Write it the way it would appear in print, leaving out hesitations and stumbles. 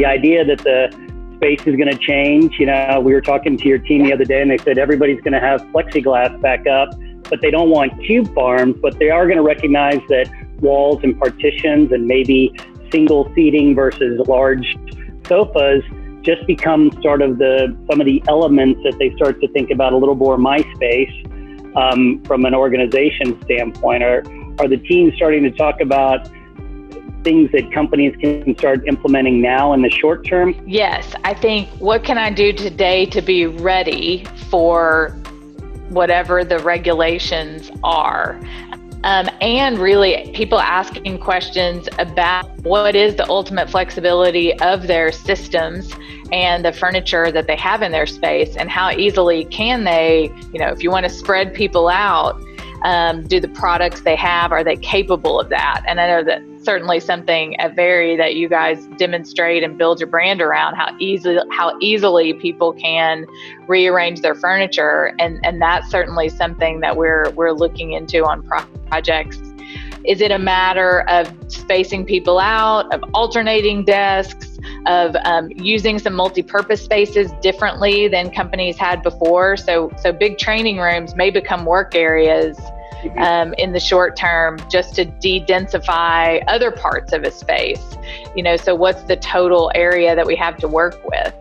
the idea that the space is going to change. You know, we were talking to your team the other day and they said everybody's going to have plexiglass back up, but they don't want cube farms, but they are going to recognize that walls and partitions and maybe single seating versus large sofas just become sort of some of the elements that they start to think about a little more my space from an organization standpoint. Are the teams starting to talk about things that companies can start implementing now in the short term? Yes, I think what can I do today to be ready for whatever the regulations are? And really people asking questions about what is the ultimate flexibility of their systems and the furniture that they have in their space, and how easily can they, if you want to spread people out, do the products they have, are they capable of that? And I know that certainly something at Vari that you guys demonstrate and build your brand around, how easily people can rearrange their furniture, and that's certainly something that we're looking into on projects. Is it a matter of spacing people out, of alternating desks, of using some multi-purpose spaces differently than companies had before? So big training rooms may become work areas in the short term, just to de-densify other parts of a space. So what's the total area that we have to work with?